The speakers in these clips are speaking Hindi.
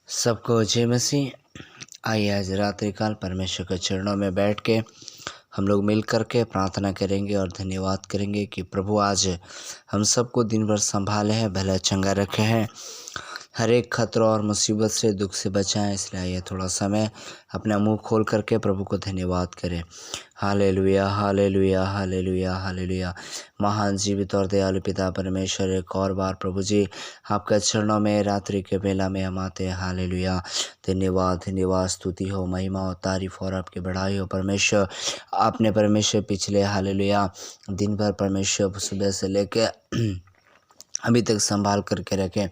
सबको जय मसीह। आइए आज रात्रि काल परमेश्वर के चरणों में बैठ के हम लोग मिल कर के प्रार्थना करेंगे और धन्यवाद करेंगे कि प्रभु आज हम सबको दिन भर संभाले हैं, भला चंगा रखे हैं, हर एक खतरों और मुसीबत से, दुख से बचाएं। इसलिए आइए थोड़ा समय अपना मुंह खोल करके प्रभु को धन्यवाद करें। Hallelujah, hallelujah, hallelujah, hallelujah. महान जीवित और दयालु पिता परमेश्वर, एक और बार प्रभु जी आपके चरणों में रात्रि के बेला में हम आते हैं। हालेलुया, धन्यवाद, धन्यवाद, स्तुति हो, महिमा हो, तारीफ और आपकी बढ़ाई हो परमेश्वर। आपने परमेश्वर पिछले हालेलुया दिन भर परमेश्वर सुबह से लेके अभी तक संभाल करके रखें,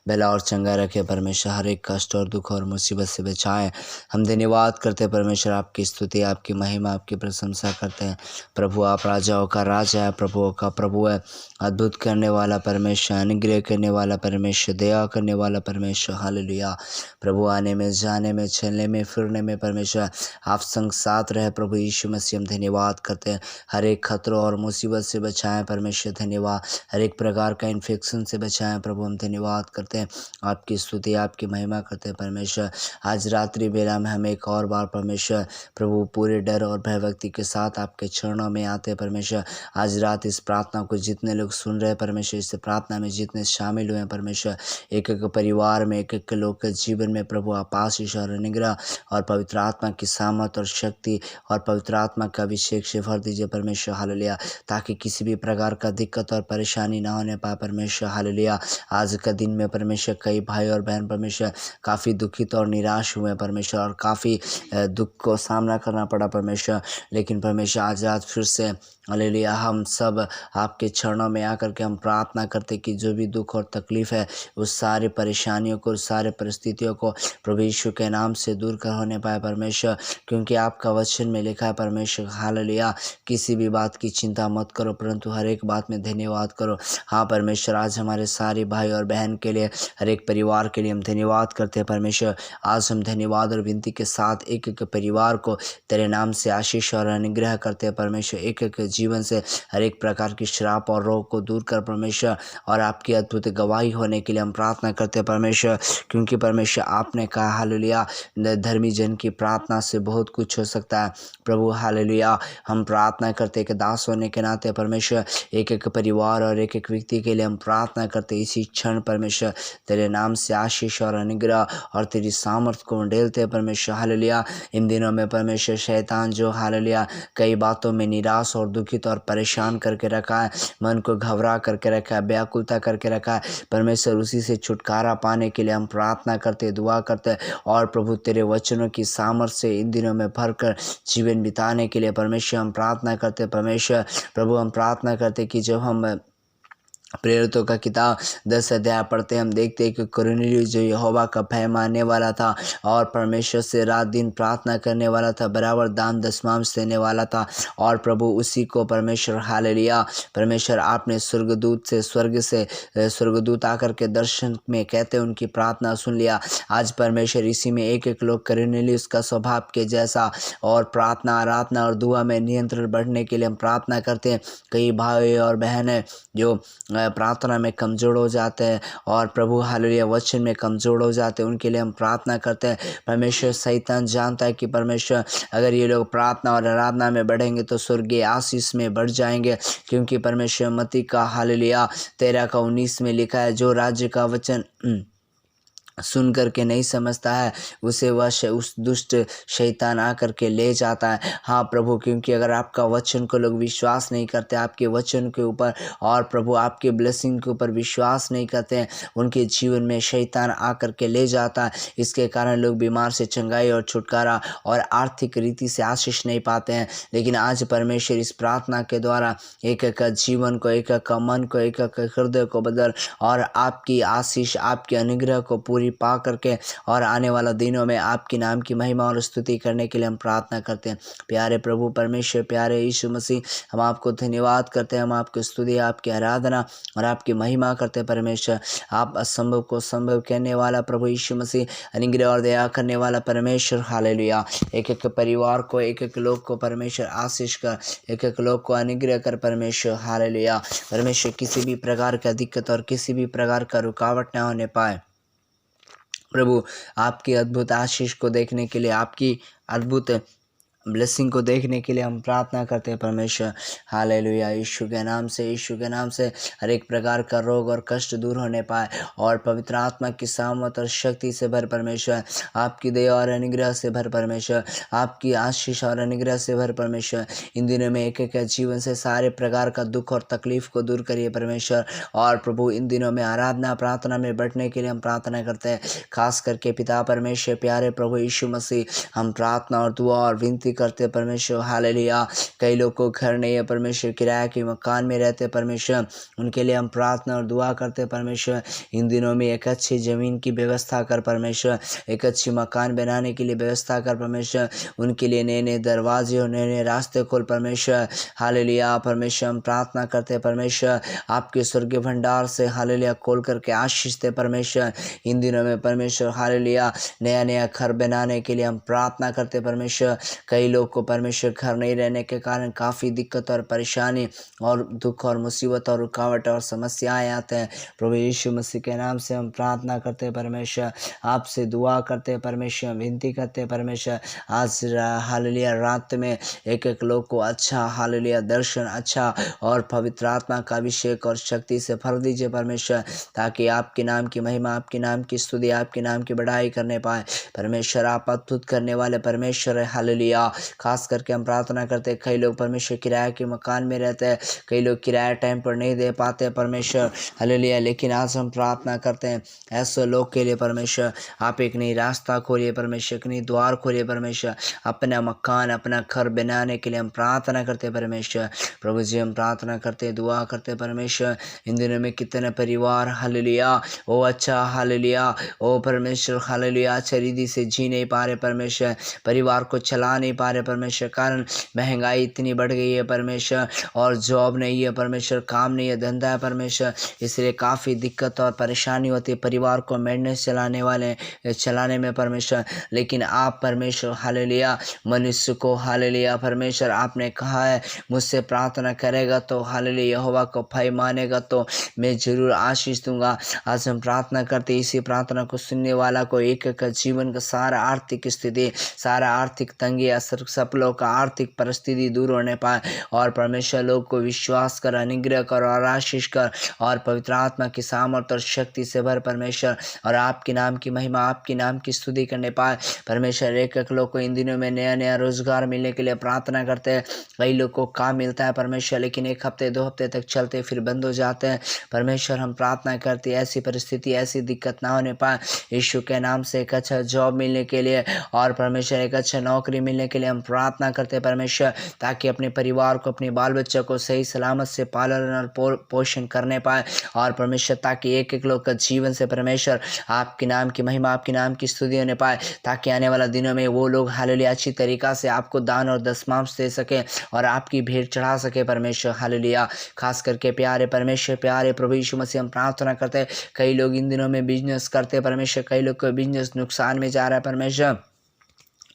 भला और चंगा रखे परमेश्वर, हर एक कष्ट और दुख और मुसीबत से बचाएं। हम धन्यवाद करते हैं परमेश्वर, आपकी स्तुति, आपकी महिमा, आपकी प्रशंसा करते हैं। प्रभु आप राजाओं का राजा है, प्रभुओं का प्रभु है, अद्भुत करने वाला परमेश्वर, अनुग्रह करने वाला परमेश्वर, दया करने वाला परमेश्वर। हालेलुया। प्रभु आने में, जाने में, चलने में, फिरने में परमेश्वर आप संग साथ रहे। प्रभु यीशु मसीह हम धन्यवाद करते हैं, हर एक खतरों और मुसीबत से बचाएं परमेश्वर। धन्यवाद, हर एक प्रकार का इन्फेक्शन से बचाएं प्रभु। हम धन्यवाद करते हैं, आपकी स्तुति, आपकी महिमा करते हैं परमेश्वर। आज रात्रि बेला में हम एक और बार परमेश्वर प्रभु पूरे डर और भयभक्ति के साथ आपके चरणों में आते हैं परमेश्वर। आज रात इस प्रार्थना को जितने लोग सुन रहे हैं परमेश्वर, इस प्रार्थना में जितने शामिल हुए हैं परमेश्वर, एक एक परिवार में, एक एक लोग के जीवन में प्रभु आप आशीष और अनुग्रह और पवित्र आत्मा की सामर्थ और शक्ति और पवित्र आत्मा का अभिषेक से भर दीजिए परमेश्वर। हालेलुया, ताकि किसी भी प्रकार का दिक्कत और परेशानी ना होने पाए परमेश्वर। हालेलुया, आज का दिन में परमेश्वर कई भाई और बहन परमेश्वर काफ़ी दुखित और निराश हुए परमेश्वर, और काफ़ी दुख को सामना करना पड़ा परमेश्वर। लेकिन परमेश्वर आज रात फिर से हालेलुया हम सब आपके चरणों में आकर के हम प्रार्थना करते कि जो भी दुख और तकलीफ़ है, उस सारी परेशानियों को, उस सारे परिस्थितियों को प्रभु यीशु के नाम से दूर कर होने पाए परमेश्वर। क्योंकि आपका वचन में लिखा है परमेश्वर, हालेलुया, किसी भी बात की चिंता मत करो परंतु हर एक बात में धन्यवाद करो। हाँ परमेश्वर, आज हमारे सारे भाई और बहन के लिए, हर एक परिवार के लिए हम धन्यवाद करते हैं परमेश्वर। आज हम धन्यवाद और विनती के साथ एक एक परिवार को तेरे नाम से आशीष और अनुग्रह करते हैं परमेश्वर। एक एक जीवन से हर एक प्रकार की श्राप और रोग को दूर कर परमेश्वर, और आपकी अद्भुत गवाही होने के लिए हम प्रार्थना करते हैं परमेश्वर। क्योंकि परमेश्वर आपने कहा हालेलुया, धर्मी जन की प्रार्थना से बहुत कुछ हो सकता है प्रभु। हालेलुया, हम प्रार्थना करते कि दास होने के नाते परमेश्वर एक एक परिवार और एक एक व्यक्ति के लिए हम प्रार्थना करते इसी क्षण परमेश्वर तेरे नाम से आशीष और अनुग्रह और तेरी सामर्थ को ढेलते परमेश्वर। हालेलुया, इन दिनों में परमेश्वर शैतान जो हालेलुया कई बातों में निराश और दुखित और परेशान करके रखा है, मन को घबरा करके रखा है, व्याकुलता करके रखा है परमेश्वर, उसी से छुटकारा पाने के लिए हम प्रार्थना करते, दुआ करते और प्रभु तेरे वचनों की सामर्थ से इन दिनों में भरकर जीवन बिताने के लिए परमेश्वर हम प्रार्थना करते परमेश्वर। प्रभु हम प्रार्थना करते कि जब हम प्रेरितों का किताब 10 अध्याय पढ़ते हम देखते हैं कि कुरनेलियुस जो यहोवा का भय मानने वाला था और परमेश्वर से रात दिन प्रार्थना करने वाला था, बराबर दान दशमांश देने वाला था, और प्रभु उसी को परमेश्वर हालेलुया परमेश्वर आपने स्वर्गदूत से स्वर्गदूत आकर के दर्शन में कहते उनकी प्रार्थना सुन लिया। आज परमेश्वर इसी में एक एक लोग कुरनेलियुस का स्वभाव के जैसा और प्रार्थना, आराधना और दुआ में नियंत्रण बढ़ने के लिए हम प्रार्थना करते हैं। कई भाई और बहनें जो प्रार्थना में कमज़ोर हो जाते हैं और प्रभु हालेलुया वचन में कमज़ोर हो जाते हैं, उनके लिए हम प्रार्थना करते हैं परमेश्वर। शैतान जानता है कि परमेश्वर अगर ये लोग प्रार्थना और आराधना में बढ़ेंगे तो स्वर्गीय आशीष में बढ़ जाएंगे। क्योंकि परमेश्वर मत्ती का हालेलुया 13:19 में लिखा है, जो राज्य का वचन सुन करके नहीं समझता है उसे वह उस दुष्ट शैतान आकर के ले जाता है। हाँ प्रभु, क्योंकि अगर आपका वचन को लोग विश्वास नहीं करते, आपके वचन के ऊपर और प्रभु आपके ब्लेसिंग के ऊपर विश्वास नहीं करते हैं, उनके जीवन में शैतान आकर के ले जाता है। इसके कारण लोग बीमार से चंगाई और छुटकारा और आर्थिक रीति से आशीष नहीं पाते हैं। लेकिन आज परमेश्वर इस प्रार्थना के द्वारा एक एक जीवन को, एक एक मन को, एक एक हृदय को बदल और आपकी आशीष, आपके अनुग्रह को पूरी पा करके और आने वाला दिनों में आपके नाम की महिमा और स्तुति करने के लिए हम प्रार्थना करते हैं। प्यारे प्रभु परमेश्वर, प्यारे यीशु मसीह, हम आपको धन्यवाद करते हैं, हम आपकी स्तुति, आपकी आराधना और आपकी महिमा करते हैं परमेश्वर। आप असंभव को संभव कहने वाला प्रभु यीशु मसीह, अनुग्रह और दया करने वाला परमेश्वर। हालेलुया, एक एक परिवार को, एक एक लोग को परमेश्वर आशीष कर, एक एक लोग को अनुग्रह कर परमेश्वर। हालेलुया परमेश्वर, किसी भी प्रकार का दिक्कत और किसी भी प्रकार का रुकावट ना होने पाए प्रभु आपकी अद्भुत आशीष को देखने के लिए, आपकी अद्भुत ब्लेसिंग को देखने के लिए हम प्रार्थना करते हैं परमेश्वर। हालेलुया। यीशु के नाम से, यीशु के नाम से हर एक प्रकार का रोग और कष्ट दूर होने पाए और पवित्र आत्मा की सामर्थ और शक्ति से भर परमेश्वर, आपकी दया और अनुग्रह से भर परमेश्वर, आपकी आशीष और अनुग्रह से भर परमेश्वर। इन दिनों में एक एक जीवन से सारे प्रकार का दुख और तकलीफ को दूर करिए परमेश्वर। और प्रभु इन दिनों में आराधना प्रार्थना में बढ़ने के लिए हम प्रार्थना करते हैं, खास करके पिता परमेश्वर प्यारे प्रभु यीशु मसीह, हम प्रार्थना और दुआ और विनती करते परमेश्वर। हालेलुया। कई लोग को घर नहीं है परमेश्वर, किराए के मकान में रहते परमेश्वर, उनके लिए हम प्रार्थना और दुआ करते परमेश्वर। इन दिनों में एक अच्छी ज़मीन की व्यवस्था कर परमेश्वर, एक अच्छी मकान बनाने के लिए व्यवस्था कर परमेश्वर, उनके लिए नए नए दरवाजे और नए नए रास्ते खोल परमेश्वर। हालेलुया परमेश्वर, हम प्रार्थना करते परमेश्वर, आपके स्वर्गीय भंडार से हालेलुया खोल करके आशीष दे परमेश्वर। इन दिनों में परमेश्वर हालेलुया नया नया घर बनाने के लिए हम प्रार्थना करते परमेश्वर। कई लोग को परमेश्वर घर नहीं रहने के कारण काफ़ी दिक्कत और परेशानी और दुख और मुसीबत और रुकावट और समस्याएं आते हैं। प्रभु यीशु मसीह के नाम से हम प्रार्थना करते हैं परमेश्वर, आपसे दुआ करते हैं परमेश्वर, विनती करते हैं परमेश्वर। आज हालेलुया रात में एक एक लोग को अच्छा हालेलुया दर्शन, अच्छा और पवित्र आत्मा का अभिषेक और शक्ति से भर दीजिए परमेश्वर, ताकि आपके नाम की महिमा, आपके नाम की स्तुति, आपके नाम की बढ़ाई करने पाए परमेश्वर। आप अद्भुत करने वाले परमेश्वर है। हालेलुया। खास करके हम प्रार्थना करते हैं, कई लोग परमेश्वर किराए के मकान में रहते हैं, कई लोग किराया टाइम पर नहीं दे पाते परमेश्वर। हालेलुया। लेकिन आज हम प्रार्थना करते हैं ऐसे लोग के लिए परमेश्वर, आप एक नई रास्ता खोलिए परमेश्वर, एक नई द्वार खोलिए परमेश्वर, अपना मकान अपना घर बनाने के लिए हम प्रार्थना करते हैं परमेश्वर। प्रभु जी हम प्रार्थना करते हैं, दुआ करते हैं परमेश्वर। इन दिनों में कितने परिवार हालेलुया ओ अच्छा हालेलुया ओ परमेश्वर हालेलुया अच्छा रीति से जी नहीं पा रहे परमेश्वर, परिवार को चला नहीं पा रहे परमेश्वर, कारण महंगाई इतनी बढ़ गई है परमेश्वर, और जॉब नहीं है परमेश्वर, काम नहीं है, धंधा है परमेश्वर, इसलिए काफ़ी दिक्कत और परेशानी होती है परिवार को मेंटेनेंस चलाने में परमेश्वर। लेकिन आप परमेश्वर हालेलुया मनुष्य को हालेलुया परमेश्वर, आपने कहा है मुझसे प्रार्थना करेगा तो हालेलुया यहोवा को भय मानेगा तो मैं जरूर आशीष दूंगा। आज हम प्रार्थना करते इसी प्रार्थना को सुनने वाला को एक एक जीवन का सारा आर्थिक स्थिति, सारा आर्थिक तंगी, सब लोग का आर्थिक परिस्थिति दूर होने पाए, और परमेश्वर लोग को विश्वास कर, अनुग्रह कर और आशीष कर, और पवित्र आत्मा की सामर्थ और शक्ति से भर परमेश्वर, और आपके नाम की महिमा, आपके नाम की स्तुति करने पाए परमेश्वर। एक एक लोग को इन दिनों में नया नया रोजगार मिलने के लिए प्रार्थना करते हैं। कई लोग को काम मिलता है परमेश्वर, लेकिन एक हफ्ते दो हफ्ते तक चलते फिर बंद हो जाते हैं परमेश्वर। हम प्रार्थना करते हैं ऐसी परिस्थिति, ऐसी दिक्कत ना होने पाए यीशु के नाम से। एक अच्छा जॉब मिलने के लिए और परमेश्वर एक अच्छा नौकरी मिलने के लिए हम प्रार्थना करते हैं परमेश्वर, ताकि अपने परिवार को, अपने बाल बच्चों को सही सलामत से पालन और पोषण करने पाए, और परमेश्वर ताकि एक एक लोग का जीवन से परमेश्वर आपके नाम की महिमा, आपके नाम की स्तुति होने पाए, ताकि आने वाला दिनों में वो लोग हालेलुया अच्छी तरीक़ा से आपको दान और दशमांश दे सके और आपकी भेंट चढ़ा सके परमेश्वर। हालेलुया। खास करके प्यारे परमेश्वर, प्यारे प्रभु यीशु मसीह हम प्रार्थना करते हैं, कई लोग इन दिनों में बिजनेस करते परमेश्वर, कई लोग का बिजनेस नुकसान में जा रहा है परमेश्वर,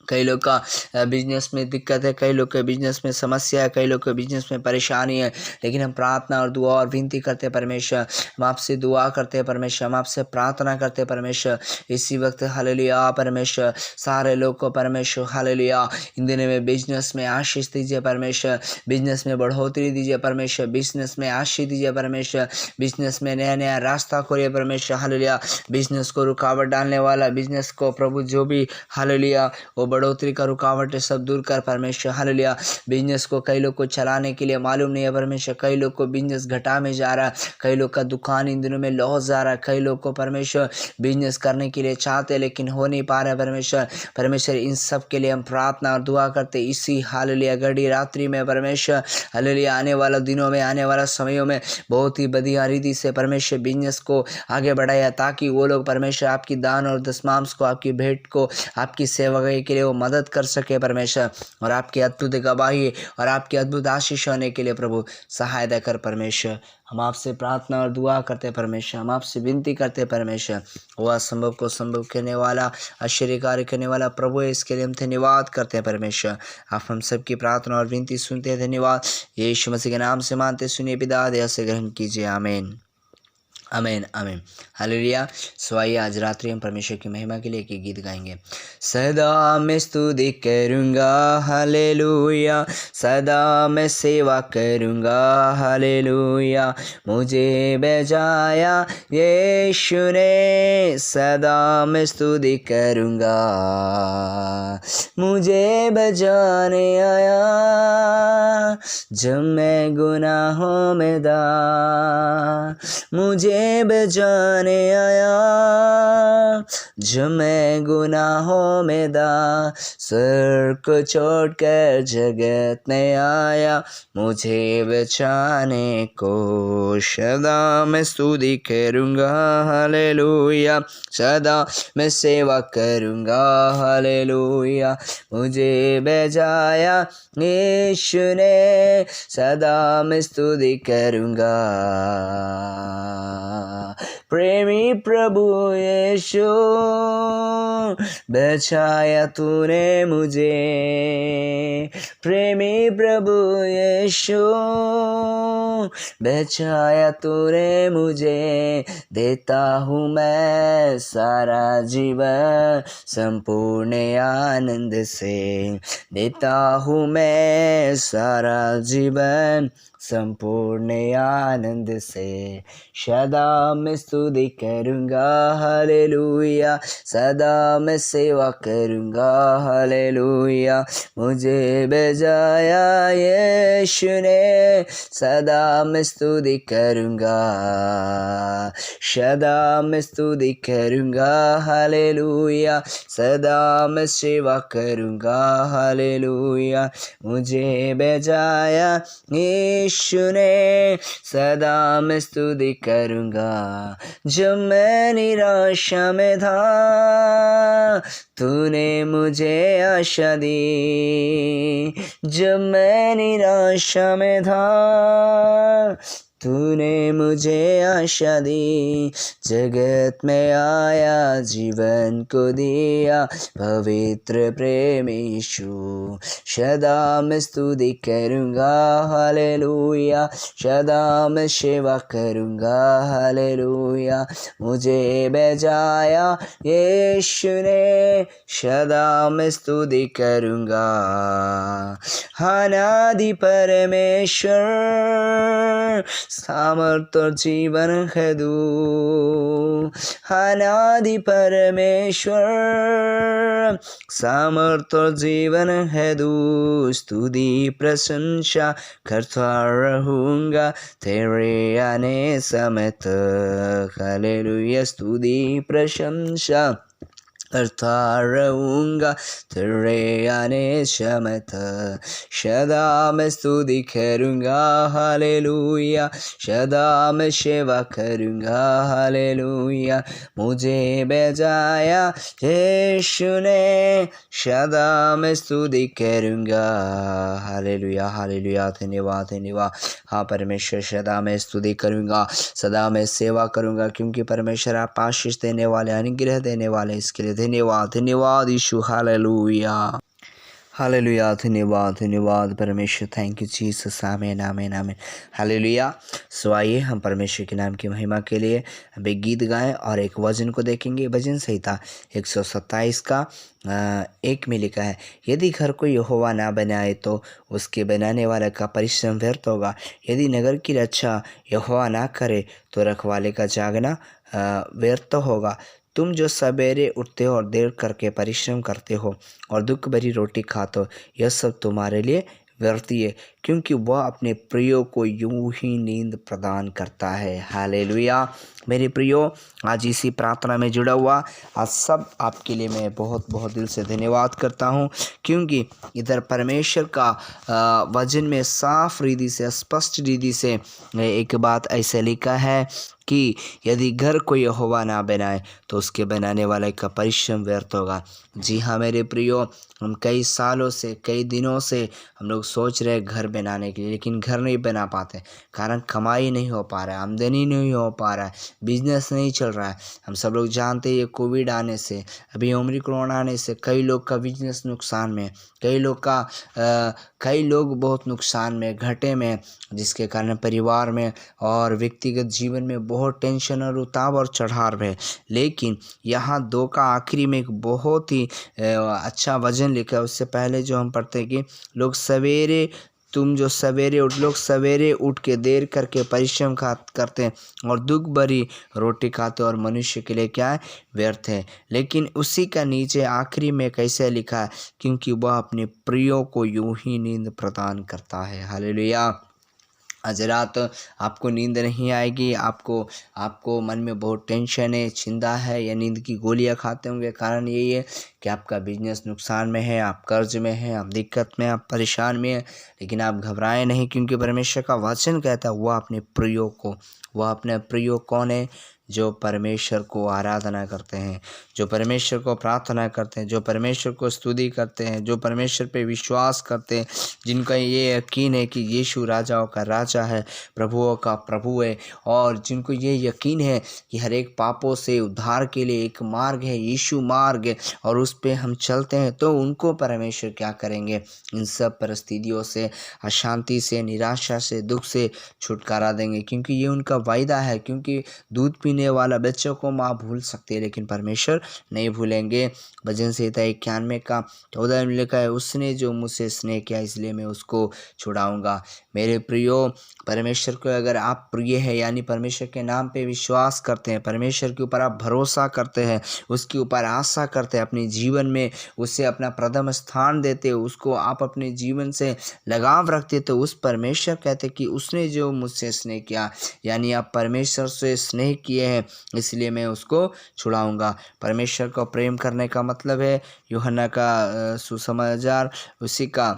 कई लोग का बिजनेस में दिक्कत है, कई लोग के बिजनेस में समस्या है, कई लोग के बिजनेस में परेशानी है, लेकिन हम प्रार्थना और दुआ और विनती करते हैं परमेश्वर, हम आपसे दुआ करते हैं परमेश्वर, हम आपसे प्रार्थना करते हैं परमेश्वर इसी वक्त। हालेलुया परमेश्वर, सारे लोग को परमेश्वर हालेलुया इन दिनों में बिजनेस में आशीष दीजिए परमेश्वर, बिजनेस में बढ़ोतरी दीजिए परमेश्वर, बिजनेस में आशीष दीजिए परमेश्वर, बिजनेस में नया नया रास्ता खोलिए परमेश्वर। हालेलुया बिजनेस को रुकावट डालने वाला, बिजनेस को प्रभु जो भी हालेलुया वो बढ़ोतरी का रुकावट है सब दूर कर परमेश्वर। हालेलुया बिजनेस को कई लोग को चलाने के लिए मालूम नहीं है परमेश्वर, कई लोग को बिजनेस घाटा में जा रहा है, कई लोग का दुकान इन दिनों में लॉस जा रहा है, कई लोग को परमेश्वर बिजनेस करने के लिए चाहते लेकिन हो नहीं पा रहा है परमेश्वर। परमेश्वर इन सब के लिए हम प्रार्थना और दुआ करते इसी हालेलुया घड़ी रात्रि में परमेश्वर। हालेलुया आने वाला दिनों में, आने वाला समयों में बहुत ही बढ़िया रीति से परमेश्वर बिजनेस को आगे बढ़ाया, ताकि वो लोग परमेश्वर आपकी दान और दशमांश को, आपकी भेंट को, आपकी सेवा के लिए वो मदद कर सके परमेश्वर, और आपकी अद्भुत गवाही और आपकी अद्भुत आशीष होने के लिए प्रभु सहायता कर परमेश्वर। हम आपसे प्रार्थना और दुआ करते परमेश्वर, हम आपसे विनती करते परमेश्वर, वो असंभव को संभव करने वाला, आश्चर्य कार्य करने वाला प्रभु है, इसके लिए हम धन्यवाद करते हैं परमेश्वर। आप हम सबकी प्रार्थना और विनती सुनते हैं, धन्यवाद। यीशु मसीह के नाम से मानते सुनिए पिता, दया से ग्रहण कीजिए, आमीन। आमीन आमीन। हालेलुया। सो आइए आज रात्रि हम परमेश्वर की महिमा के लिए एक गीत गाएंगे। सदा मैं स्तुति करूँगा हालेलुया, सदा मैं सेवा करूँगा हालेलुया, मुझे बचाया यीशु ने, सदा मैं स्तुति करूँगा, मुझे बचाने आया जब मैं गुनाहों में था, मुझे बचाने आया जब मैं गुनाहों में था, सर को छोड़कर जगत में आया मुझे बचाने को, सदा मैं स्तुति करूँगा हालेलुया, सदा मैं सेवा करूँगा हालेलुया, मुझे बचाया यीशु ने, सदा मैं स्तुति करूँगा। प्रेमी प्रभु यीशु, बचाया तूने मुझे, प्रेमी प्रभु यीशु, बचाया तूने मुझे, देता हूँ मैं सारा जीवन संपूर्ण आनंद से, देता हूँ मैं सारा जीवन संपूर्ण आनंद से, सदा मैं स्तुति करूँगा हालेलुया, सदा मैं सेवा करूँगा हालेलुया, मुझे बचाया यीशु ने, सदा मैं स्तुति करूँगा, सदा मैं स्तुति करूँगा हालेलुया, सदा मैं सेवा करूँगा हालेलुया, मुझे बचाया यीशु ने, सदा मैं स्तुति करूँगा। जब मैं निराशा में था तूने मुझे आशा दी, जब मैं निराशा में था तूने मुझे आशा दी, जगत में आया जीवन को दिया पवित्र प्रेम यीशु, सदा मैं स्तुति करूँगा हालेलुया, सदा मैं सेवा करूँगा हालेलुया, मुझे बचाया यीशु ने, सदा मैं स्तुति करूँगा। अनादि परमेश्वर सामर्थ्य जीवन है तू, अनादि परमेश्वर सामर्थ्य जीवन है तू, स्तुति प्रशंसा करता रहूँगा तेरे आने समय तक, हालेलुया, स्तुति प्रशंसा करता रहूँगा तेरे आने समय तक, सदा मैं स्तुति करूँगा हालेलुया, सदा मैं सेवा करूँगा हालेलुया, मुझे बचाया यीशु ने, सदा मैं स्तुति करूँगा हालेलुया हालेलुया। धन्यवाद धन्यवाद। हाँ परमेश्वर, सदा मैं स्तुति करूँगा, सदा मैं सेवा करूँगा, क्योंकि परमेश्वर आप आशीष देने वाले, अनुग्रह देने वाले, इसके लिए धन्यवाद धन्यवाद यीशु। Hallelujah hallelujah. धन्यवाद धन्यवाद परमेश्वर। Thank you Jesus. आमीन आमीन आमीन। हालेलुया। सो आइए हम परमेश्वर के नाम की महिमा के लिए अब एक गीत गाएं और एक वचन को देखेंगे। भजन संहिता 127 का 1 में लिखा है, यदि घर को यहोवा ना बनाए तो उसके बनाने वाले का परिश्रम व्यर्थ होगा, यदि नगर की रक्षा यहोवा ना करे तो रखवाले का जागना व्यर्थ होगा। तुम जो सवेरे उठते हो और देर करके परिश्रम करते हो और दुख भरी रोटी खाते हो, यह सब तुम्हारे लिए व्यर्थ है, क्योंकि वह अपने प्रियो को यूं ही नींद प्रदान करता है। हालेलुया। मेरे प्रियो, आज इसी प्रार्थना में जुड़ा हुआ आज सब आपके लिए मैं बहुत बहुत दिल से धन्यवाद करता हूं, क्योंकि इधर परमेश्वर का वचन में साफ रीति से, स्पष्ट रीति से एक बात ऐसे लिखा है कि यदि घर को यहोवा ना बनाए तो उसके बनाने वाले का परिश्रम व्यर्थ होगा। जी हाँ मेरे प्रियो, हम कई सालों से, कई दिनों से हम लोग सोच रहे हैं घर बनाने के लिए, लेकिन घर नहीं बना पाते, कारण कमाई नहीं हो पा रहा है, आमदनी नहीं हो पा रहा है, बिजनेस नहीं चल रहा है। हम सब लोग जानते हैं ये कोविड आने से, अभी ओमिक्रॉन आने से कई लोग का बिजनेस नुकसान में, कई लोग बहुत नुकसान में, घाटे में, जिसके कारण परिवार में और व्यक्तिगत जीवन में बहुत टेंशन और उतार और चढ़ाव है। लेकिन यहाँ 2 का आखिरी में एक बहुत ही अच्छा वचन लिखा है। उससे पहले जो हम पढ़ते हैं कि लोग सवेरे लोग सवेरे उठ के देर करके परिश्रम करते हैं और दुख भरी रोटी खाते और मनुष्य के लिए क्या है, व्यर्थ है। लेकिन उसी का नीचे आखिरी में कैसे लिखा है, क्योंकि वह अपने प्रियों को यूं ही नींद प्रदान करता है। हालेलुया। आज रात आपको नींद नहीं आएगी, आपको मन में बहुत टेंशन है, चिंता है या नींद की गोलियां खाते होंगे। कारण यही है कि आपका बिजनेस नुकसान में है, आप कर्ज में हैं, आप दिक्कत में, आप परेशान में हैं। लेकिन आप घबराएं नहीं, क्योंकि परमेश्वर का वचन कहता है वह अपने प्रियो कौन है, जो परमेश्वर को आराधना करते हैं, जो परमेश्वर को प्रार्थना करते हैं, जो परमेश्वर को स्तुति करते हैं, जो परमेश्वर पे विश्वास करते हैं, जिनका ये यकीन है कि यीशु राजाओं का राजा है, प्रभुओं का प्रभु है, और जिनको ये यकीन है कि हर एक पापों से उद्धार के लिए एक मार्ग है, यीशु मार्ग है, और उस पे हम चलते हैं, तो उनको परमेश्वर क्या करेंगे, इन सब परिस्थितियों से, अशांति से, निराशा से, दुख से छुटकारा देंगे, क्योंकि ये उनका वायदा है। क्योंकि दूध पीने वाला बच्चों को माँ भूल सकती है, लेकिन परमेश्वर नहीं भूलेंगे। भजन संहिता 91 का 14 में लिखा है, उसने जो मुझसे स्नेह किया इसलिए मैं उसको छुड़ाऊंगा। मेरे प्रियो, परमेश्वर को अगर आप प्रिय है, यानी परमेश्वर के नाम पे विश्वास करते हैं, परमेश्वर के ऊपर आप भरोसा करते हैं, उसके ऊपर आशा करते हैं, अपने जीवन में उसे अपना प्रथम स्थान देते हो, उसको आप अपने जीवन से लगाव रखते, तो उस परमेश्वर कहते कि उसने जो मुझसे स्नेह किया, यानी आप परमेश्वर से स्नेह किए हैं, इसलिए मैं उसको छुड़ाऊंगा। परमेश्वर को प्रेम करने का मतलब है यूहन्ना का सुसमाचार उसी का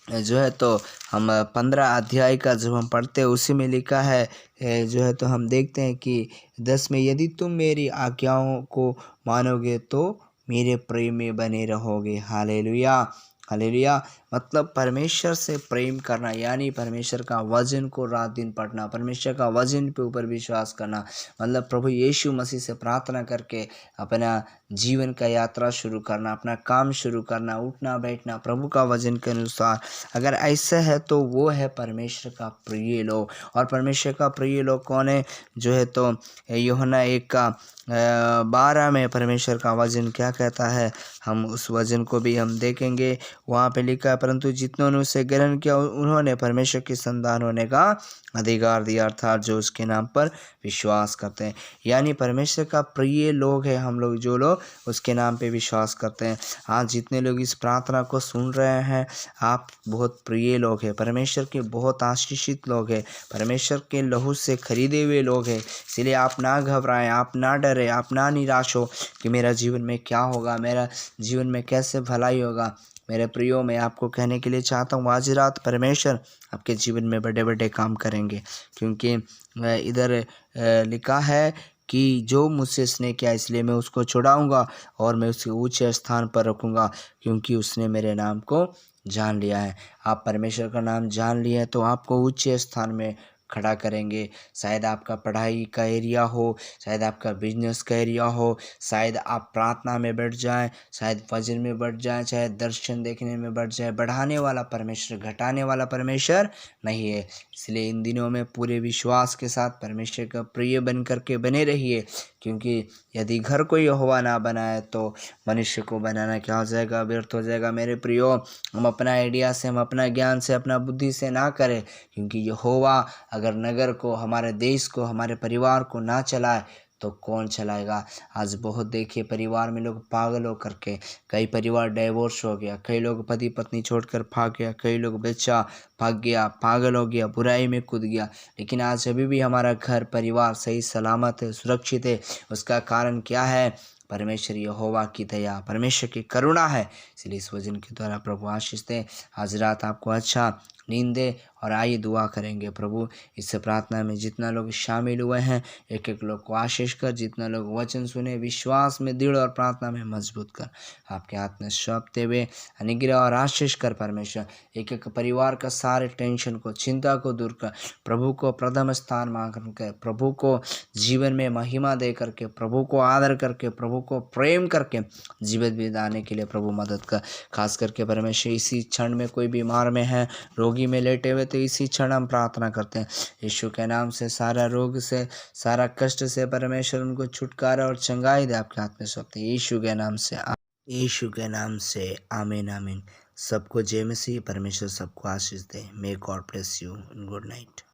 जो है, तो हम 15 अध्याय का जब हम पढ़ते हैं उसी में लिखा है जो है, तो हम देखते हैं कि 10 में, यदि तुम मेरी आज्ञाओं को मानोगे तो मेरे प्रेम में बने रहोगे। Hallelujah, hallelujah. मतलब परमेश्वर से प्रेम करना, यानी परमेश्वर का वचन को रात दिन पढ़ना, परमेश्वर का वचन पे ऊपर विश्वास करना, मतलब प्रभु यीशु मसीह से प्रार्थना करके अपना जीवन का यात्रा शुरू करना, अपना काम शुरू करना, उठना बैठना प्रभु का वचन के अनुसार। अगर ऐसा है तो वो है परमेश्वर का प्रिय लोग। और परमेश्वर का प्रिय लोग कौन है, जो है, तो यूहन्ना 1 का 12 में परमेश्वर का वचन क्या कहता है, हम उस वचन को भी हम देखेंगे। वहाँ पे लिखा है, परंतु जितनों ने उसे ग्रहण किया उन्होंने परमेश्वर की संतान होने का अधिकार दिया, अर्थात जो उसके नाम पर विश्वास करते हैं। यानी परमेश्वर का प्रिय लोग हैं हम लोग, जो लोग उसके नाम पे विश्वास करते हैं। आज जितने लोग इस प्रार्थना को सुन रहे हैं, आप बहुत प्रिय लोग हैं, परमेश्वर के बहुत आशीषित लोग हैं, परमेश्वर के लहू से खरीदे हुए लोग हैं। इसलिए आप ना घबराएं, आप ना डरें, आप ना निराश हो कि मेरा जीवन में क्या होगा, मेरा जीवन में कैसे भलाई होगा। मेरे प्रियो, मैं आपको कहने के लिए चाहता हूँ, आज रात परमेश्वर आपके जीवन में बड़े बड़े काम करेंगे, क्योंकि इधर लिखा है कि जो मुझसे स्नेह किया इसलिए मैं उसको छुड़ाऊंगा और मैं उसे ऊंचे स्थान पर रखूंगा, क्योंकि उसने मेरे नाम को जान लिया है। आप परमेश्वर का नाम जान लिए हैं तो आपको ऊंचे स्थान में खड़ा करेंगे। शायद आपका पढ़ाई का एरिया हो, शायद आपका बिजनेस का एरिया हो, शायद आप प्रार्थना में बढ़ जाएं, शायद वचन में बढ़ जाएं, शायद दर्शन देखने में बढ़ जाए। बढ़ाने वाला परमेश्वर, घटाने वाला परमेश्वर नहीं है। इसलिए इन दिनों में पूरे विश्वास के साथ परमेश्वर का प्रिय बन करके बने रहिए, क्योंकि यदि घर को यहोवा ना बनाए तो मनुष्य को बनाना क्या हो जाएगा, व्यर्थ हो जाएगा। मेरे प्रियो, हम अपना आइडिया से, हम अपना ज्ञान से, अपना बुद्धि से ना करें, क्योंकि यहोवा अगर नगर को, हमारे देश को, हमारे परिवार को ना चलाए तो कौन चलाएगा। आज बहुत देखिए परिवार में लोग पागल हो करके, कई परिवार डाइवोर्स हो गया, कई लोग पति पत्नी छोड़कर भाग गया, कई लोग बच्चा भाग गया, पागल हो गया, बुराई में कूद गया। लेकिन आज अभी भी हमारा घर परिवार सही सलामत है, सुरक्षित है। उसका कारण क्या है? परमेश्वर यहोवा की दया, परमेश्वर की करुणा है। इसलिए इस वचन के द्वारा प्रभु आशीष दे, आज रात आपको अच्छा नींद दे। और आइए दुआ करेंगे। प्रभु, इस प्रार्थना में जितना लोग शामिल हुए हैं, एक एक लोग को आशीष कर, जितना लोग वचन सुने विश्वास में दृढ़ और प्रार्थना में मजबूत कर, आपके हाथ में सौंपते हुए अनुग्रह और आशीष कर। परमेश्वर, एक एक परिवार का सारे टेंशन को, चिंता को दूर कर, प्रभु को प्रथम स्थान मांग कर, प्रभु को जीवन में महिमा दे करके, प्रभु को आदर करके, प्रभु प्रभु को प्रेम करके जीवित बिताने के लिए प्रभु मदद कर। खास करके परमेश्वर इसी क्षण में कोई बीमार में है, रोगी में लेटे हुए, तो इसी क्षण हम प्रार्थना करते हैं यीशु के नाम से सारा रोग से, सारा कष्ट से परमेश्वर उनको छुटकारा और चंगाई दे। आपके हाथ में सौंपते हैं यीशु के नाम से, यीशु के नाम से आमीन आमीन। सबको जय मसीह। परमेश्वर सबको आशीष दे। May God bless you. Good night.